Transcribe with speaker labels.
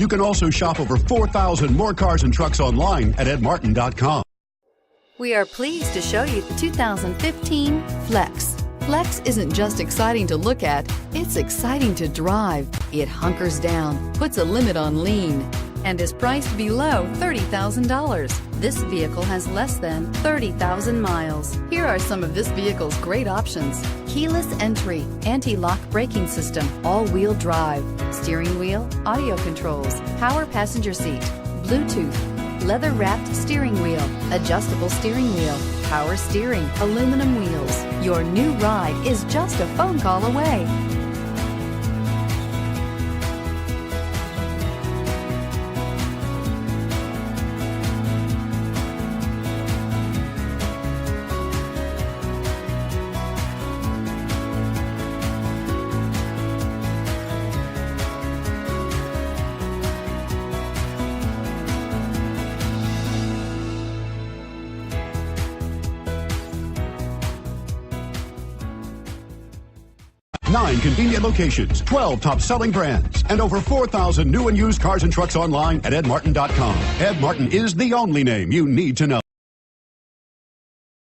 Speaker 1: You can also shop over 4,000 more cars and trucks online at edmartin.com.
Speaker 2: We are pleased to show you the 2015 Flex. Flex isn't just exciting to look at, it's exciting to drive. It hunkers down, puts a limit on lean, and is priced below $30,000. This vehicle has less than 30,000 miles. Here are some of this vehicle's great options: keyless entry, anti-lock braking system, all-wheel drive, steering wheel audio controls, power passenger seat, Bluetooth, leather-wrapped steering wheel, adjustable steering wheel, power steering, aluminum wheels. Your new ride is just a phone call away.
Speaker 1: Nine convenient locations, 12 top-selling brands, and over 4,000 new and used cars and trucks online at edmartin.com. Ed Martin is the only name you need to know.